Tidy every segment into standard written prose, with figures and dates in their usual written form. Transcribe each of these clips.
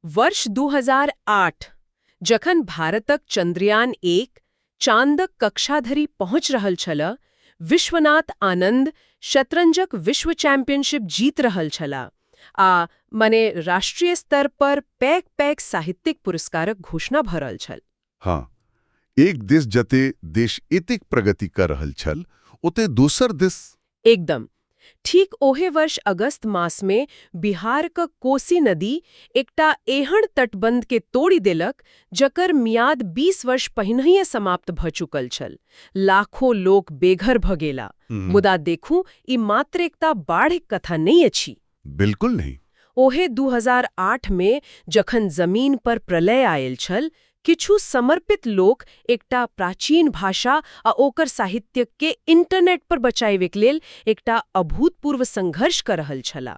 वर्ष 2008 जखन भारतक चंद्रयान-1 चांदक कक्षा धरि पहुँच रहल छल, विश्वनाथ आनंद शतरंजक विश्व चैंपियनशिप जीत रहल छलाह आ मने राष्ट्रीय स्तर पर पैघ साहित्यिक पुरस्कारक घोषणा भ रहल छल। हाँ, एक दिस जते देश एतेक प्रगति कर रहल छल, ओते दोसर दिस एकदम ठीक ओहे वर्ष अगस्त मास में बिहारक कोसी नदी एकटा एहन तटबंध के तोड़ि देलक जकर मियाद 20 वर्ष पहिनहिए समाप्त भ चुकल छल। लाखों लोक बेघर भ गेला। मुदा देखू, ई मात्र एकटा बाढ़िक कथा नहि अछि। बिल्कुल नहीं। ओहे 2008 में जखन जमीन पर प्रलय आयल छल, किछु समर्पित लोक एकटा प्राचीन भाषा आ ओकर साहित्य के इंटरनेट पर बचाएबाक लेल एकटा अभूतपूर्व संघर्ष कर रहल छलाह।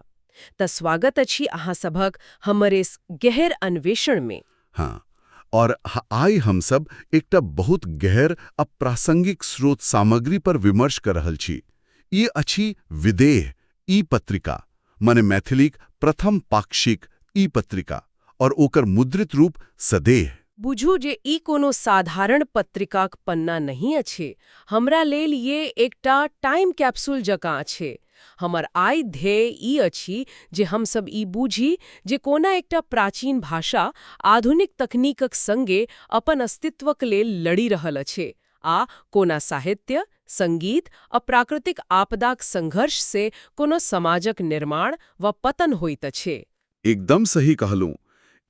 त स्वागत अछि अहाँ सभक हमर इस गहर अन्वेषण में। हाँ, और आइ हम सब एकटा बहुत गहर आ प्रासंगिक स्रोत सामग्री पर विमर्श कर रहल छी। ई अछि विदेह ई पत्रिका, मने मैथिलीक प्रथम पाक्षिक ई पत्रिका और ओकर मुद्रित रूप सदेह। बुझू जे ई कोनो साधारण पत्रिकाक पन्ना नहीं अछि। हमरा लेल ये एकटा टाइम कैप्सूल जकाँ अछि। हमर आइ ध्येय ई अछि जे हम सब ई बूझी जे कोना एकटा प्राचीन भाषा आधुनिक तकनीकक संगे अपन अस्तित्वक लेल लड़ि रहल अछि आ कोना साहित्य, संगीत आ प्राकृतिक आपदाक संघर्ष से कोनो समाजक निर्माण व पतन होइत अछि। एकदम सही कहलूं।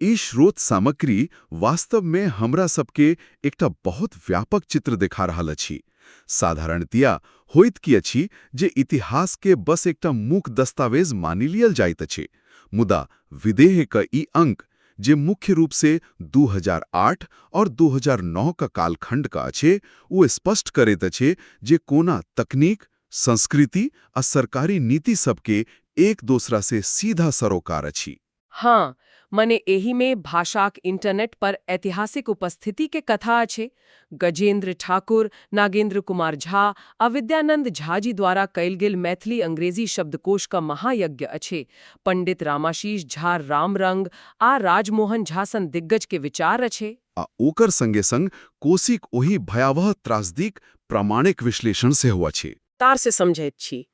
ई स्रोत सामग्री वास्तव में हमरा सबके एकटा बहुत व्यापक चित्र देखा रहल अछि। साधारणतया होइत की अछि जे इतिहास के बस एकटा मूक दस्तावेज मानि लियल जाइत अछि, मुदा विदेह क ई अंक जे मुख्य रूप से 2008 और 2009 का कालखंड का अछि, वो स्पष्ट करैत अछि जे कोना तकनीक, संस्कृति आ सरकारी नीति सबके एक दोसरा से सीधा सरोकार अछि। हाँ, मने एही में भाषाक इंटरनेट पर ऐतिहासिक उपस्थिति के कथा अछि। गजेंद्र ठाकुर, नागेंद्र कुमार झा आ विद्यानंद झा जी द्वारा कयल गेल मैथिली अंग्रेजी शब्दकोश का महायज्ञ अछि। पंडित रामाशीष झा रामरंग आ राजमोहन झा सन दिग्गज के विचार अछि। आ ओकर संगे संग कोशिक ओही भयावह त्रासदीक प्रामाणिक विश्लेषण से हुआ छै। तार से समझैत छी,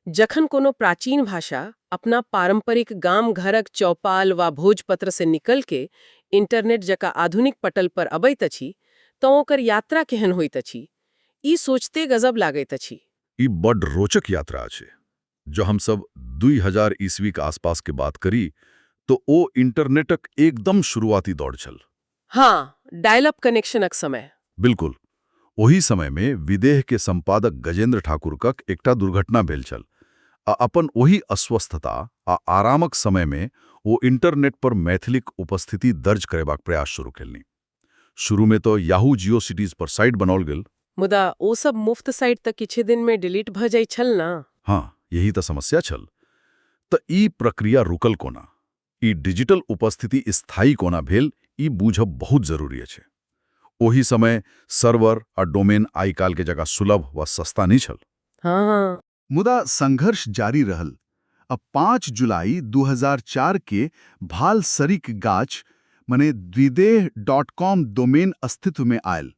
जखन कोनो प्राचीन भाषा अपना पारंपरिक गाम घरक चौपाल वा भोजपत्र से निकल के इंटरनेट जका आधुनिक पटल पर अबैत अछि, तो ओकर यात्रा केहन होइत अछि, ई सोचते गजब लागैत अछि। ई बड़ रोचक यात्रा छै। जो हम सब 2000 ईस्वी के आसपास के बात करी तो ओ इंटरनेटक एकदम शुरुआती दौड़ छल। हाँ, डायल अप कनेक्शनक समय। बिल्कुल। ओही समय में विदेह के संपादक गजेंद्र ठाकुर कक एकटा दुर्घटना भेल छल आ अपन ओही अस्वस्थता आ आरामक समय में वो इंटरनेट पर मैथिलीक उपस्थिति दर्ज करेबाक प्रयास शुरू केलनि। शुरू में तो याहू जियो सिटीज पर साइट बनाओल गेल, मुदा ओ सब मुफ्त साइट तक किछु दिन में डिलीट भ जाय छल ना। हाँ, यही तो समस्या छल। त ई प्रक्रिया रुकल कोना, ई डिजिटल उपस्थिति स्थायी कोना भेल, ई बूझब बहुत जरूरी अछि। ओही समय सर्वर आ डोमेन आइ काल के जगह सुलभ व सस्ता नहीं छल। हाँ, मुदा संघर्ष जारी रहल। अब 5 जुलाई 2004 के भाल सरिक गाछ मने द्विदेह.com डोमेन अस्तित्व में आयल।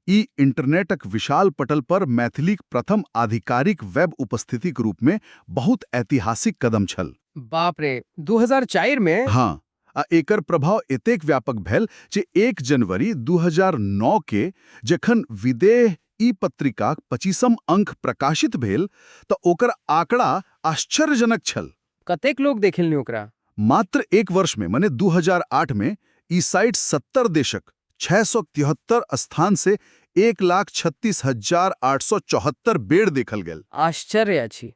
ई इंटरनेटक विशाल पटल पर मैथिलीक प्रथम आधिकारिक वेब उपस्थितिक रूप में बहुत ऐतिहासिक कदम छल। बाप रे, 2004 में? हाँ, आ एकर प्रभाव एतेक व्यापक भेल जे 1 जनवरी 2009 के जखन विदेह ई पत्रिकाक 25म अंक प्रकाशित भेल तऽ ओकर आंकड़ा आश्चर्यजनक छल। कतेक लोग देखलनि ओकरा? मात्र 1 वर्ष में माने 2008 में ई साइट 70 देशक 673 स्थान से 1,36,874 बेर देखल गेल। आश्चर्य अछि।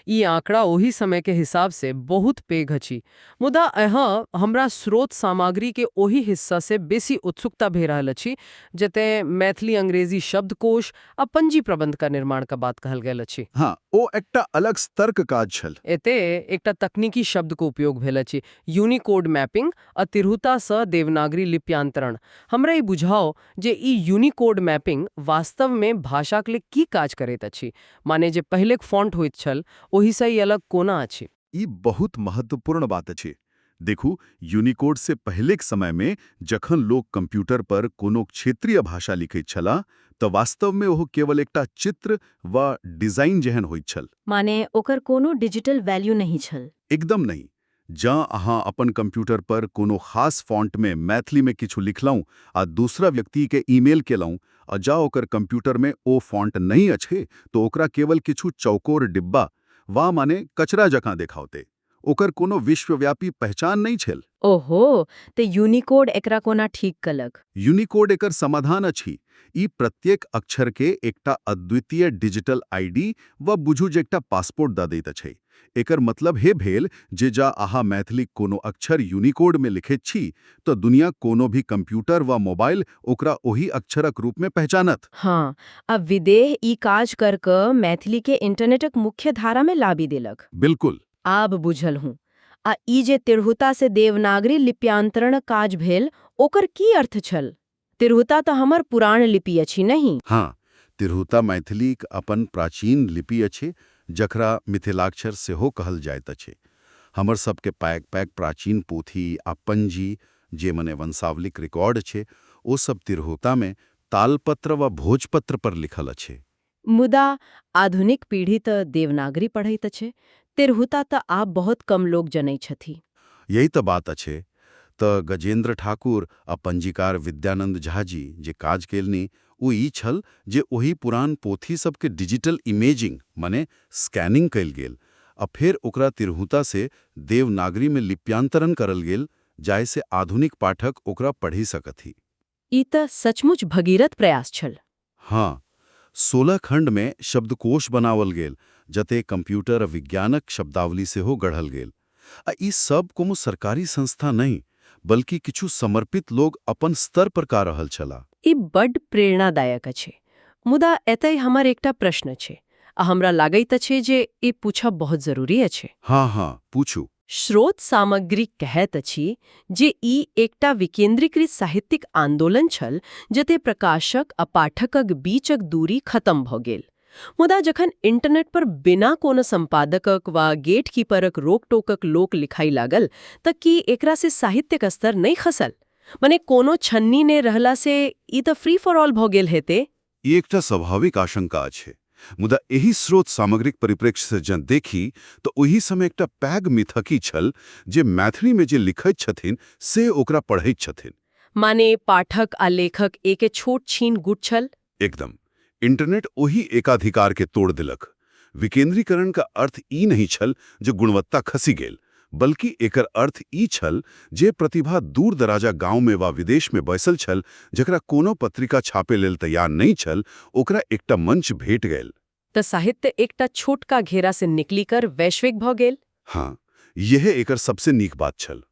ई आंकड़ा ओही समय के हिसाब से बहुत पैघ अछि। मुदा यहाँ हमरा स्रोत सामग्री के ओही हिस्सा से बेसी उत्सुकता भे रहल अछि जते मैथिली अंग्रेजी शब्दकोश आ पंजी प्रबंध का निर्माण का बात कहल गेल अछि। हाँ, ओ एकटा अलग स्तर के काज छल। एते एकटा तकनीकी शब्द को उपयोग भेल अछि, यूनिकोड मैपिंग आ तिरहुता सँ देवनागरी लिप्यान्तरण। हमरा ई बुझाओ जे ई यूनिकोड मैपिंग वास्तव में भाषाक लेल की काज करैत अछि, माने जे पहिलेक फॉन्ट होइत छल ओही सँ ई अलग कोना अछि। ई बहुत महत्वपूर्ण बात अछि। देखू यूनिकोड से पहलेक समय में जखन लोग कंप्यूटर पर कोनो क्षेत्रीय भाषा लिखैत छला तऽ वास्तव में ओहो केवल एकटा चित्र वा डिजाइन जेहन होइत छल। माने ओकर कोनो डिजिटल वैल्यू नहीं छल। एकदम नहीं। जँ अहाँ अपन कंप्यूटर पर कोनो खास फॉन्ट में मैथिली में किछु लिखलहुँ आ दूसरा व्यक्ति के ईमेल केलहुँ आ जा ओकर कंप्यूटर में ओ फॉन्ट नहीं अच्छे तो ओकरा केवल किछु चौकोर डिब्बा वा माने कचरा जकाँ देखाओते। ओकर कोनो विश्वव्यापी पहचान नहीं छल। ओहो, ते यूनिकोड एकरा कोना ठीक कलक? यूनिकोड एकर समाधान अछि। ई प्रत्येक अक्षर के एकटा अद्वितीय डिजिटल आईडी वा बुझू जे एकटा पासपोर्ट दऽ दैत अछि। एकर मतलब हे भेल जे जा अहाँ मैथिली कोनो अक्षर यूनिकोड में लिखैत छी तऽ दुनिया कोनो भी कंप्यूटर वा मोबाइल ओकरा ओही अक्षरक रूप में पहचानत। हाँ, अब विदेह ई काज कर क मैथिली के इंटरनेटक मुख्य धारा में लाबी देलक। बिल्कुल। आब बुझल हूँ। आ ई जे तिरहुता से देवनागरी लिप्यान्तरण काज भेल, ओकर की अर्थ छल? तिरहुता तऽ हमर पुराण लिपि अछि नहीं? हाँ, तिरहुता मैथिलीक अपन प्राचीन लिपि अछि जकरा मिथिलाक्षर सेहो कहल जाइत अछि। हमर सबके पैघ पैघ प्राचीन पोथी आ पंजी जे मने वंशावलिक रिकॉर्ड छै ओ सब तिरहुता में तालपत्र वा भोजपत्र पर लिखल अछि। मुदा आधुनिक पीढ़ी तऽ देवनागरी पढ़ैत अछि। तिरहुता तऽ आब बहुत कम लोग जनै छथि। यही तऽ बात अछि। तऽ गजेंद्र ठाकुर आ पंजीकार विद्यानंद झा जी जे काज केलनि ओ ई छल जे ओही पुरान पोथी सबके डिजिटल इमेजिंग माने स्कैनिंग कयल गेल आ फेर ओकरा तिरहुता से देवनागरी में लिप्यांतरण करल गेल जाहिसे आधुनिक पाठक ओकरा पढ़ि सकथि। ई तऽ सचमुच भगीरथ प्रयास छल। हाँ, 16 खंड में शब्दकोश बनावल गेल जते कंप्यूटर आ विज्ञानक शब्दावली सेहो गढ़ल गेल। आ ई सब कोनो सरकारी संस्था नहीं बल्कि किछु समर्पित लोग अपन स्तर पर का रहल छला। ई बड्ड प्रेरणादायक अछि। मुदा एतय हमर एकटा प्रश्न छै आ हमरा लागैत अछि जे ई पूछब बहुत जरूरी अछि। हाँ, पूछू। स्रोत सामग्री कहैत अछि जे ई एकटा विकेंद्रीकृत साहित्यिक आंदोलन छल जते प्रकाशक आ पाठकक बीचक दूरी खत्म भऽ गेल। मुदा जखन इंटरनेट पर बिना कोनो संपादकक वा गेटकीपरक रोक-टोकक लोक लिखाई लागल तऽ की एकरा से साहित्यक स्तर नहीं खसल? मने कोनो छन्नी ने रहला से ई तऽ फ्री फॉर ऑल भऽ गेल हेते? ई एकटा स्वाभाविक आशंका छै। मुदा एही स्रोत सामग्रिक परिप्रेक्ष्य से जँ देखी तऽ ओही समय एकटा पैघ मिथकी छल जे मैथिली में जे लिखैत छथिन से ओकरा पढ़ैत छथिन। माने पाठक आ लेखक एके छोट छीन गुट छल? एकदम। इंटरनेट ओही एकाधिकार के तोड़ दिलक। विकेंद्रीकरण का अर्थ ई नहीं छल जे गुणवत्ता खसी गेल, बल्कि एकर अर्थ ई छल जे प्रतिभा दूर दराजा गांव में वा विदेश में बैसल छल जकरा कोनो पत्रिका छापे लेल तैयार नहीं छल ओकरा एकटा मंच भेट गेल। तऽ साहित्य एकटा छोटका घेरा से निकली कर वैश्विक भऽ गेल। हाँ, यह एकर सबसे नीक बात छल।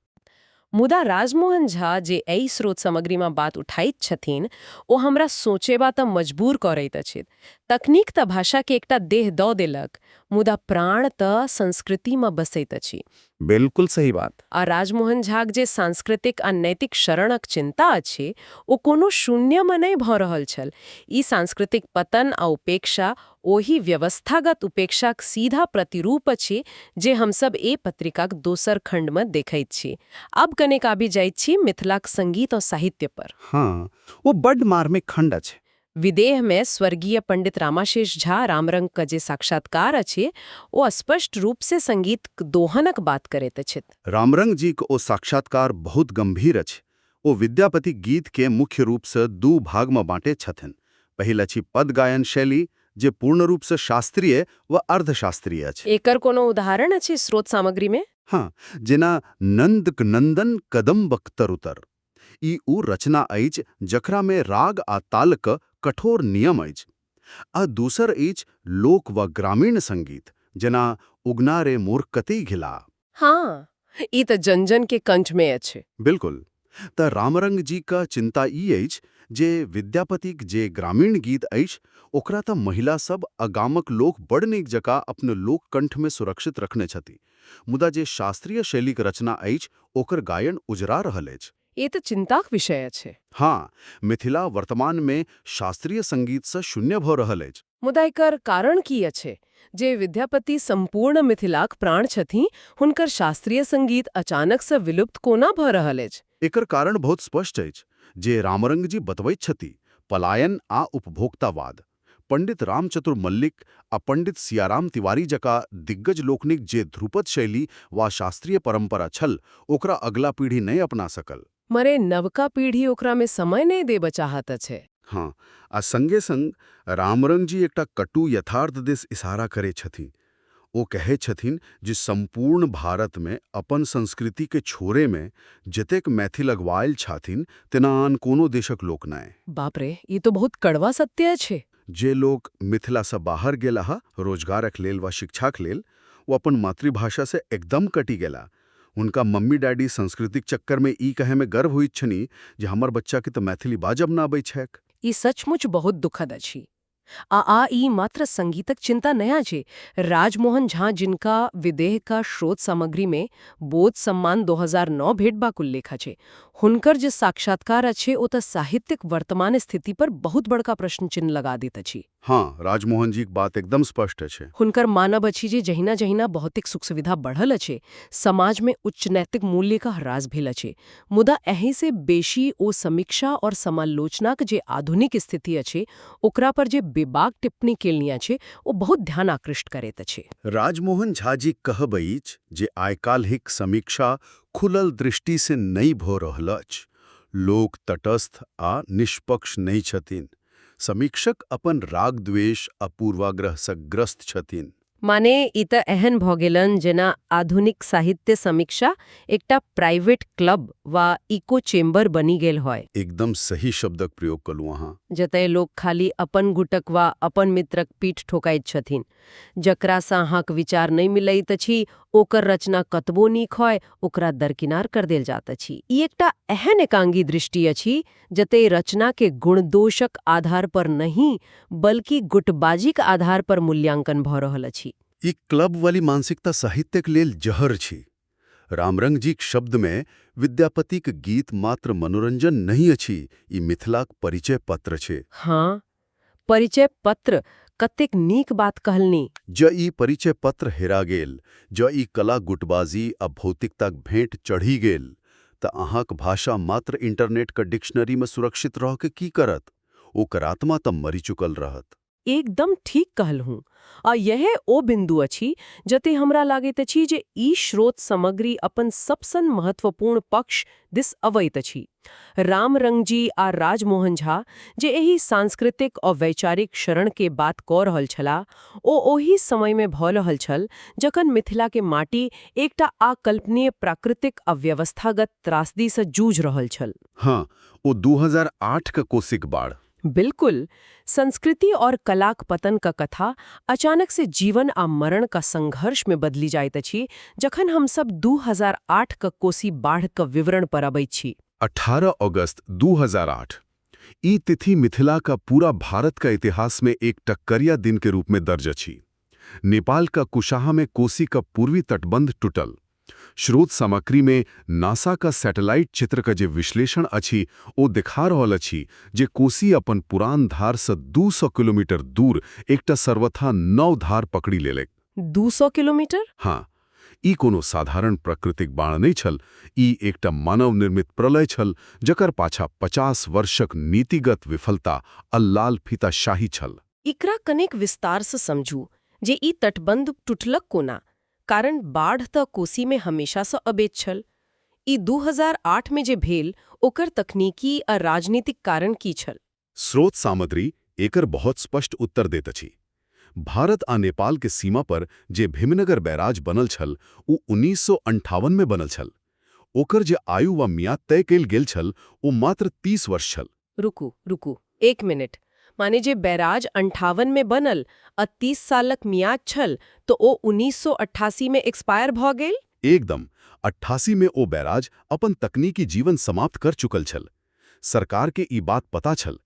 मुदा राजमोहन झा जे एहि स्रोत सामग्रीमा बात उठाइत छथिन ओ हमरा सोचेबा तऽ मजबूर करैत अछि। तकनीक तऽ भाषा के एकटा देह दऽ देलक, मुदा प्राण तऽ संस्कृतिमे बसैत अछि। बिल्कुल सही बात। आ राजमोहन झाक जे सांस्कृतिक आ नैतिक शरणक चिंता अछि ओ कोनो शून्यमे नहि भऽ रहल छल। ई सांस्कृतिक पतन आ उपेक्षा ओही व्यवस्थागत उपेक्षाक सीधा प्रतिरूप अछि जे हमसब ए पत्रिकाक दोसर खंडमे देखैत छी। अब कनेक आबि जाइत छी मिथिलाक संगीत और साहित्य पर। हाँ, वो बड्ड मार्मिक खंड अछि। विदेह में स्वर्गीय पंडित रामाशेष झा रामरंग का जे साक्षात्कार अछि ओ स्पष्ट रूप से संगीत दोहनक बात करैत अछि। रामरंग जी के ओ साक्षात्कार बहुत गंभीर अछि। ओ विद्यापति गीत के मुख्य रूप से दू भाग में बांटे छथिन। पहिल अछि पद गायन शैली जे पूर्ण रूप से शास्त्रीय व अर्धशास्त्रीय अछि। एकर कोनो उदाहरण अछि स्रोत सामग्री में? हाँ, जेना नंदक नंदन कदम्बक तरुतर। ई उ रचना अछि जकरा में राग आ तालक कठोर नियम अछि। आ दोसर अछि लोक व ग्रामीण संगीत जेना उगना रे मोर कतई घिला। हाँ, ई तऽ जन जन के कंठ में अछि। बिल्कुल। तऽ रामरंग जी का चिंता ई अछि जे विद्यापतिक जे ग्रामीण गीत अछि ओकरा तऽ महिला सब आ गामक लोक बड़ नीक जकाँ अपने लोक कंठ में सुरक्षित रखने छथि। मुदा जे शास्त्रीय शैलीक रचना अछि ओकर गायन उजरा रहल अछि। એ તો ચિંતાક વિષય છે. हाँ, मिथिला वर्तमान में शास्त्रीय संगीत से शून्य भो रहल अछि। મુદાયકર કારણ કીય છે જે વિદ્યાપતિ સંપૂર્ણ મિથિલાક પ્રાણ છથી હુનકર શાસ્ત્રીય સંગીત અચાનક સ વિલુપ્ત કોના ભ रहल अछि. एकर कारण बहुत स्पष्ट अछि जे रामरंगजी बतबैत छथि पलायन आ उपभोक्तावाद। पंडित रामचतुर मल्लिक आ पंडित सियाराम तिवारी जका दिग्गज लोकनिक जे ध्रुपद शैली वा शास्त्रीय परंपरा छल ओकरा अगला पीढ़ी नहीं अपना सकल। मरे नवका पीढ़ी ओकरा में समय नहीं देब चाहत છે. हाँ, आ संगे संग रामरंगजी एकटा कटु यथार्थ दिस इशारा करे छथिन। ओ कहे छथिन जे संपूर्ण भारत में अपन संस्कृति के छोरे में जतेक मैथिल अगवायल छथिन तेना आन कोनो देशक लोक नहीं। बाप रे, ये तो बहुत कड़वा सत्य છે. जे लोग मिथिला से बाहर गेला हा रोजगारक लेल व शिक्षाक लेल वो अपन मातृभाषा से एकदम कटी गेला। उनका मम्मी डैडी सांस्कृतिक चक्कर में ई कहे में गर्व होइत छनी जे हमर बच्चा के तो मैथिली बाजब ना आबै छैक। ई सचमुच बहुत दुखद अछि. आ ई मात्र संगीतक चिंता नया छे. राजमोहन झा जिनका विदेह का स्रोत सामग्री में बोध सम्मान 2009 भेटबाक उल्लेख छे, हुनकर जे साक्षात्कार अच्छे ओ त साहित्यिक वर्तमान स्थिति पर बहुत बड़का प्रश्न चिन्ह लगा दैत अछि. हाँ, राजमोहन जी के बात एकदम स्पष्ट है। हुनकर मानब अछि जे जहिना जहिना भौतिक सुख सुविधा बढ़ल अछि, समाज में उच्च नैतिक मूल्य का ह्रास भेल अछि. मुदा एहि से बेशी ओ समीक्षा और समालोचनाक जे आधुनिक स्थिति अछि ओकरा पर जे बेबाक टिप्पणी केलनी अछि ओ बहुत ध्यान आकृष्ट करैत अछि. राजमोहन झा जी कहबैछ जे आइकाल्हिक समीक्षा खुलल दृष्टि से नहीं भ रहल अछि। लोक तटस्थ आ निष्पक्ष नहीं छथिन। समीक्षक अपन राग द्वेष आ पूर्वाग्रह से ग्रस्त छथिन। माने ई त एहन भ गेलन जेना आधुनिक साहित्य समीक्षा एकटा प्राइवेट क्लब वा इको चेम्बर बनी गेल होय. एकदम सही शब्दक प्रयोग कलू अहाँ। जतय लोग खाली अपन गुटक वा अपन मित्रक पीठ ठोकाइत छथिन। जकरा सँ अहाँक विचार नहीं मिलैत अछि ओकर रचना कतबो नीक होय ओकरा दरकिनार कर देल जात अछि। ई एकटा एहन एकांगी दृष्टि अछि जतय रचना के गुणदोषक आधार पर नहीं बल्कि गुटबाजीक आधार पर मूल्यांकन भ रहल अछि। ई क्लब वाली मानसिकता साहित्यक लेल जहर छी। रामरंग जीक शब्द में विद्यापतिक गीत मात्र मनोरंजन नहीं अछि, ई मिथिलाक परिचय पत्र छे। हाँ, परिचय पत्र कतेक नीक बात कहलनी। ज ई परिचय पत्र हेरा गेल, ज ई कला गुटबाजी आ भौतिकताक भेंट चढ़ी गेल, त अहाँक भाषा मात्र इंटरनेट का डिक्शनरी में सुरक्षित रह के की करत? ओकर आत्मा त मरी चुकल रहत। एकदम ठीक कहलहूँ. आ यह ओ बिंदु अछि जते हमरा लागैत अछि जे ई स्रोत सामग्री अपन सबसन महत्वपूर्ण पक्ष दिस अवैत अछि. रामरंगजी आ राजमोहन झा जे एहि सांस्कृतिक और वैचारिक शरण के बात क रहल छला ओ ओही समय में भ रहल छल जखन मिथिला के माटी एकटा अकल्पनीय प्राकृतिक आ व्यवस्थागत त्रासदी से जूझ रहल छल. हाँ, ओ 2008 का कोसिक बाढ़। बिल्कुल. संस्कृति और कलाक पतन का कथा अचानक से जीवन आ मरण का संघर्ष में बदली जाइत अछि जखन हम सब 2008 का कोसी बाढ़ का विवरण पर अबैत छी. 18 अगस्त 2008 ई तिथि मिथिला का पूरा भारत का इतिहास में एक टक्करिया दिन के रूप में दर्ज अछि। नेपाल का कुशाहा में कोसी का पूर्वी तटबंध टूटल। स्रोत सामग्री में नासा का सैटेलाइट चित्र का जे विश्लेषण अछि ओ दिखा रहल अछि जे कोसी अपन पुरान धार से 200 किलोमीटर दूर एकटा सर्वथा नव धार पकड़ी लेलक। 200 किलोमीटर? हाँ, ई कोनो साधारण प्राकृतिक बाण नहीं छल, ई एकटा मानव निर्मित प्रलय छल जकर पाछा 50 वर्षक नीतिगत विफलता आ लाल फीताशाही छल। इकरा कनेक विस्तार से समझू जे ई तटबंध टूटलक कोना, कारण बाढ़ त कोसी में हमेशा से अबैत छल। ई 2008 में जे भेल ओकर तकनीकी आ राजनीतिक कारण की छल? स्रोत सामग्री एकर बहुत स्पष्ट उत्तर देत अछि। भारत आ नेपाल के सीमा पर जे भीमनगर बैराज बनल छल ओ 1958 में बनल छल। ओकर जे आयु व मियाद तय कयल गेल छल ओ मात्र 30 वर्ष छल। रुकू 1 मिनट। माने जे बैराज 58 में बनल आ 30 सालक मियाद छल तो ओ 1988 में एक्सपायर भ गेल? एकदम 88 में ओ बैराज अपन तकनीकी जीवन समाप्त कर चुकल छल। सरकार के ई बात पता छल।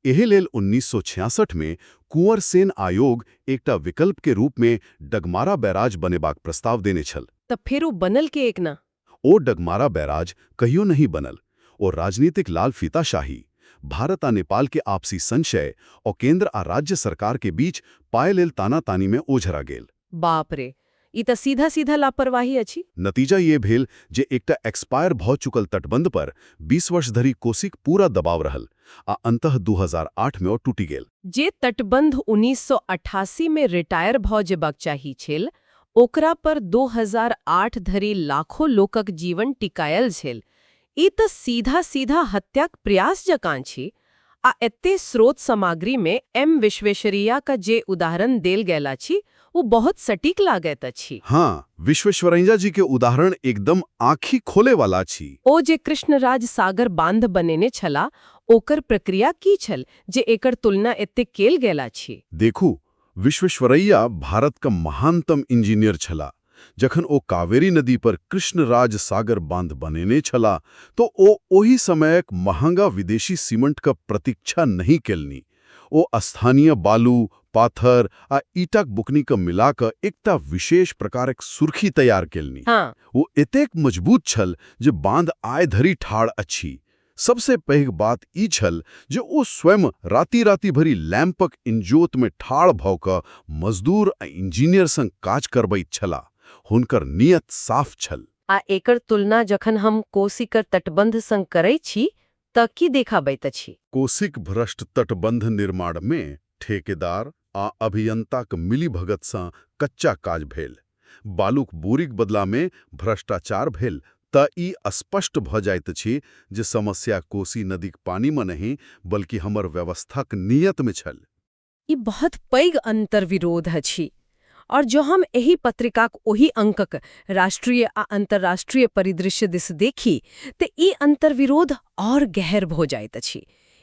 एहे लेल 1966 में कुंवर सेन आयोग एकटा विकल्प के रूप में डगमारा बैराज बनेबाक प्रस्ताव देने छल। तब फिर ओ बनल के एक ना? ओ डगमारा बैराज कहियो नहीं बनल। और राजनीतिक लाल फीताशाही, भारत आ नेपाल के आपसी संशय और केंद्र आ राज्य सरकार के बीच पाए लेल तानातानी में ओझरा गेल। बाप रे, ई त सीधा सीधा लापरवाही अछि। नतीजा ये भेल जे एकटा एक्सपायर भ चुकल तटबंध पर 20 वर्ष धरि कोसीक पूरा दबाव रहल आ अंतः 2008 में ओ टूटि गेल। जे तटबंध 1988 में रिटायर भ जेबाक चाही छल, ओकरा पर 2008 धरि लाखों लोकक जीवन टिकायल छल। ई त सीधा सीधा हत्याक प्रयास जकाँ छी। आ एते स्रोत सामग्री में एम विश्वेश्वरैया का जे उदाहरण देल गेल अछि, वो बहुत सटीक लागैत अछि। हाँ, विश्वेश्वरैया जी के उदाहरण एकदम आँखि खोले वाला छी। ओ जे कृष्णराज सागर बांध बनेने छला, ओकर प्रक्रिया की छल जे एकर तुलना एते केल गेल अछि? देखू, विश्वेश्वरैया भारत का महानतम इंजीनियर छला। जखन ओ कावेरी नदी पर कृष्णराज सागर बांध बनेने छला तो ओ ओही समयक महंगा विदेशी सीमेंट का प्रतीक्षा नहीं केलनी। ओ स्थानीय बालू, पाथर आ ईटाक बुकनी का मिलाकर एकटा विशेष प्रकारक सुर्खी तैयार केलनी। हाँ। वो एतेक मजबूत छल जे बांध आय धरि ठाढ़ अछि। सबसे पैघ बात ई छल जे ओ स्वयं राति राति भरि लैंपक इंजोत में ठाढ़ भ क मजदूर आ इंजीनियर संग काज करबैत छला। हुनकर नियत साफ छल। आ एकर तुलना जखन हम कोसीकर तटबंध संग करै छी त की देखाबैत अछि? कोसीक भ्रष्ट तटबंध निर्माण में ठेकेदार आ अभियंताक मिलीभगत सँ कच्चा काज भेल। बालूक बोरीक बदला में भ्रष्टाचार भेल त ई स्पष्ट भ जाइत अछि जे समस्या कोसी नदीक पानी में नहीं बल्कि हमर व्यवस्थाक नियत में छल। ई बहुत पैघ अंतर्विरोध अछि। और जो हम एही पत्रिकाक ओही अंकक राष्ट्रीय आ अंतर्राष्ट्रीय परिदृश्य दिस देखी ते ई अंतर्विरोध और गहर भ जाइत अछि।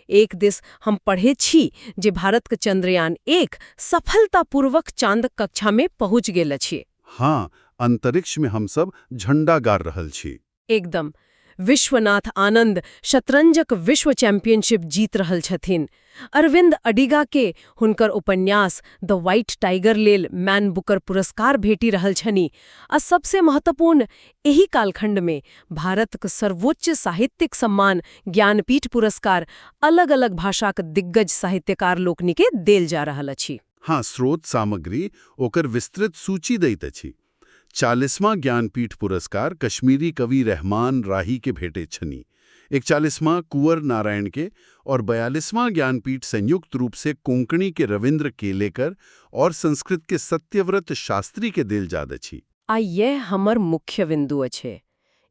एक दिस हम पढ़े छी जे भारत के चंद्रयान-1 सफलतापूर्वक चांद कक्षा में पहुंच गेल अछि। हाँ, अंतरिक्ष में हम सब झंडा गाड़ रहल छी। एकदम। विश्वनाथ आनंद शतरंजक विश्व चैंपियनशिप जीत रहल छथिन। अरविंद अडिगा के हुनकर उपन्यास द व्हाइट टाइगर लेल मैन बुकर पुरस्कार भेटि रहल छनि। आ सबसे महत्वपूर्ण, एही कालखंड में भारतक सर्वोच्च साहित्यिक सम्मान ज्ञानपीठ पुरस्कार अलग अलग भाषाक दिग्गज साहित्यकार लोकनि के देल जा रहल अछि। हाँ, स्रोत सामग्री ओकर विस्तृत सूची दैत अछि। 40वां ज्ञानपीठ पुरस्कार कश्मीरी कवि रहमान राही के भेटे छनी, 41वां कुंवर नारायण के और 42वां ज्ञानपीठ संयुक्त रूप से कोंकणी के रविंद्र केलेकर और संस्कृत के सत्यव्रत शास्त्री के देल जाद अछि। आ ये हमर मुख्य बिंदु अछि।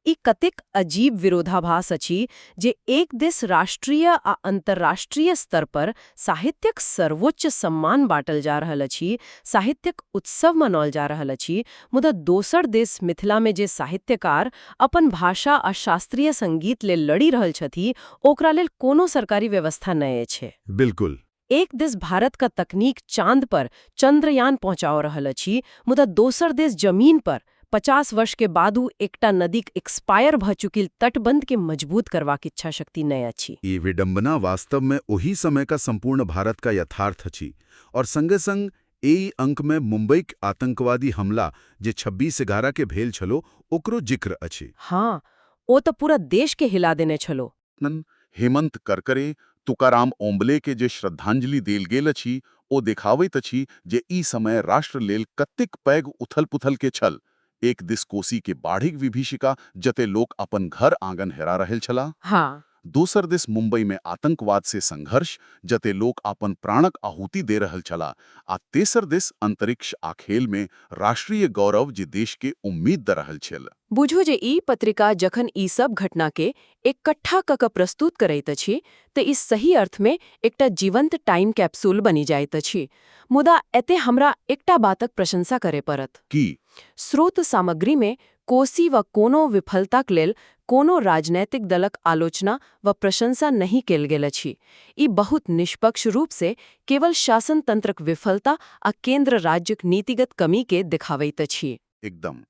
ई कतेक अजीब विरोधाभास अछि जे एक दिस राष्ट्रीय आ अंतर्राष्ट्रीय स्तर पर साहित्यक सर्वोच्च सम्मान बाटल जा रहल अछि, साहित्यक उत्सव मनाओल जा रहल अछि, मुदा दोसर देश मिथिला में जे साहित्यकार अपन भाषा आ शास्त्रीय संगीत लेल लड़ि रहल छथि, ओकरा लेल कोनो सरकारी व्यवस्था नहि अछि। बिल्कुल। एक दिस भारत का तकनीक चांद पर चंद्रयान पहुंचाओ रहल अछि, मुदा दोसर देश जमीन पर 50 वर्ष के बादू एकटा नदीक एक्सपायर भ चुकिल तटबंध के मजबूत करबाक इच्छा शक्ति नहि अछि। ये विडंबना वास्तव में वही समय का संपूर्ण भारत का यथार्थ अछि और संगे संग एई अंक में मुंबई के आतंकवादी हमला जे 26/11 के भेल छलो ओकरो जिक्र अछि। हाँ, ओ तो पूरा देश के हिला देने छलो। हेमंत करकरे, तुकाराम ओम्बले के जे श्रद्धांजलि देल गेल अछि ओ देखावैत अछि जे ई समय राष्ट्र लेल कतेक पैघ उथल-पुथल के छल। एक दिस कोसी के बाढ़िक विभीषिका जते लोक अपन घर आंगन हेरा रहल छला। हाँ। दोसर दिस मुंबई में आतंकवाद से संघर्ष जते लोक अपन प्राणक आहुति दे रहल छला। आ तेसर दिस अंतरिक्ष आ खेल में राष्ट्रीय गौरव जे देश के उम्मीद द रहल छल। बुझू जे ई पत्रिका जखन ई सब घटना के इकट्ठा क के प्रस्तुत करैत अछि त ई सही अर्थ में एकटा जीवंत टाइम कैप्सूल बनी जाइत अछि। मुदा एते हमरा एकटा बातक प्रशंसा करे पड़त। की? स्रोत सामग्री में कोसी व कोनो विफलताक लेल कोनो राजनैतिक दलक आलोचना व प्रशंसा नहीं केल गेल अछि। ई बहुत निष्पक्ष रूप से केवल शासन तंत्रक विफलता आ केंद्र राज्यक नीतिगत कमी के दिखावैत अछि। एकदम।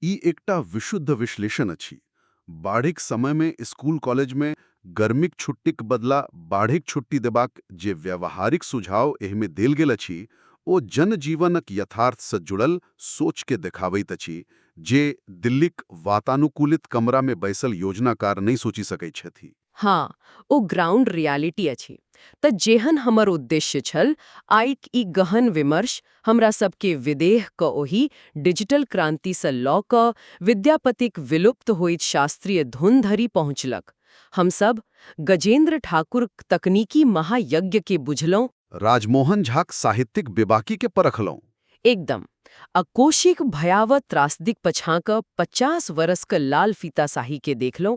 ई एकटा विशुद्ध विश्लेषण अछि। बाढ़िक समय में स्कूल कॉलेज में गर्मिक छुट्टीक बदला बाढ़िक छुट्टी देबाक जे व्यावहारिक सुझाव एहिमे देल गेल अछि ओ जनजीवनक यथार्थ से जुड़ल सोच के देखावैत अछि जे दिल्लीक वातानुकूलित कमरा में बैसल योजनाकार नहीं सोची सकै छथि। हाँ, ओ ग्राउंड रियलिटी अछि। त जेहन हमर उद्देश्य छल, आइक ई गहन विमर्श हमरा सबके विदेह क ओही डिजिटल क्रांति सँ लऽ कऽ विद्यापतिक विलुप्त होइत शास्त्रीय धुन धरि पहुँचलक। हम सब गजेंद्र ठाकुर तकनीकी महायज्ञ के बुझलहुँ। राजमोहन झाक साहित्यिक बेबाकी के परखलहुँ। एकदम। आ कोशिक भयावह त्रासदिक पछाँ 50 वर्ष क लाल फीता शाही के देखलहुँ।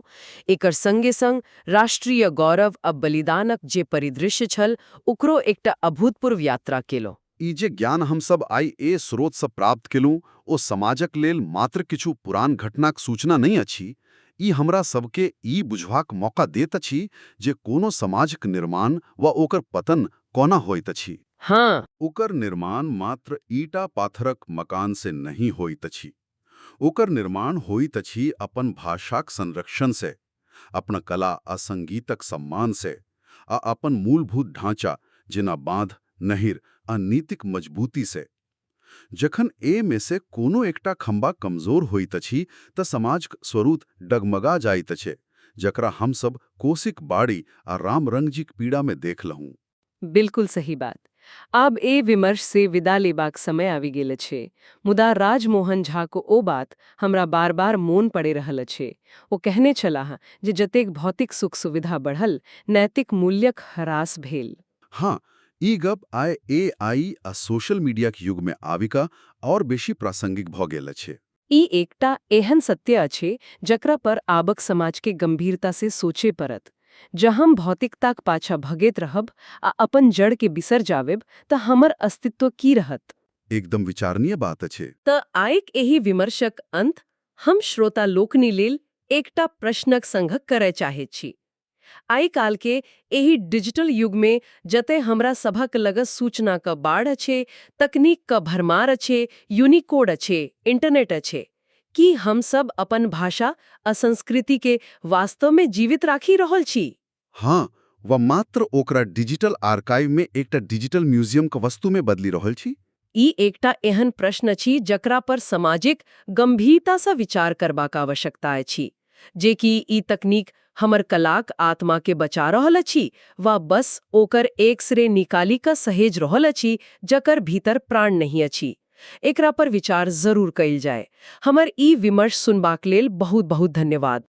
एकर संगे संग राष्ट्रीय गौरव आ बलिदानक जे परिदृश्य छल, ओकरो एकटा अभूतपूर्व यात्रा केलहुँ। ई जे ज्ञान हमसब आइ ए स्रोतसँ प्राप्त केलहुँ, ओ समाजक लेल मात्र किछु पुरान घटनाक सूचना नहि अछि। ई हमरा सबके ई बुझबाक मौका दैत अछि जे कोनो समाजक निर्माण वा ओकर पतन कोना होइत अछि। हाँ, ओकर निर्माण मात्र ईटा पाथरक मकान से नहीं होइत अछि। ओकर निर्माण होइत अछि अपन भाषाक संरक्षण से, अपन कला आ संगीतक सम्मान से, आ अपन मूलभूत ढांचा जेना बांध, नहिर आ नीतिक मजबूती से। जखन ए में से कोनो एकटा खंबा कमजोर होइत अछि त समाजक स्वरूप डगमगा जाइत अछि, जकरा हमसब कोशिक बाड़ी आ राम रंगजीक पीड़ा में देखलहुँ। बिल्कुल सही बात। आब ए विमर्श से विदा लेबाक समय आबि गेल अछि। मुदा राजमोहन झा को ओ बात हमरा बार बार मोन पड़ि रहल अछि। ओ कहने छलाह जे जतेक भौतिक सुख सुविधा बढ़ल, नैतिक मूल्यक ह्रास भेल। हाँ, ई गप आइ AI आ सोशल मीडियाक युग में आबिका और बेसी प्रासंगिक भऽ गेल अछि। ई एकटा एहन सत्य अछि जकरा पर आबक समाज के गंभीरता से सोचे पड़त। जँ हम भौतिकताक पाछा भगैत रहब आ अपन जड़ के बिसर जावेब त हमर अस्तित्व की रहत। एकदम विचारणीय बात अछि। त आइक एही विमर्शक अंत हम श्रोता लोकनि लेल एकटा प्रश्नक संघ करय चाहैत छी। आइ काल के एही डिजिटल युग में जते हमरा सभक लग सूचना क बाढ़ अछि, तकनीक क भरमार अछि, यूनिकोड अछि, इंटरनेट अछि, की हम सब अपन भाषा आ संस्कृति के वास्तव में जीवित राखि रहल छी? हाँ, व मात्र ओकरा डिजिटल आर्काइव में एकटा डिजिटल म्यूजियम क वस्तु में बदली रहल छी? ई एकटा एहन प्रश्न अछि जकरा पर सामाजिक गंभीरता सँ विचार करबाक आवश्यकता अछि। जे कि ई तकनीक हमर कलाक आत्मा के बचा रहल अछि वा बस ओकर एक्स-रे निकाली क सहेज रहल अछि जकर भीतर प्राण नहीं अछि। एकरा पर विचार जरूर कइल जाय। हमर ई विमर्श सुनबाक लेल बहुत बहुत धन्यवाद।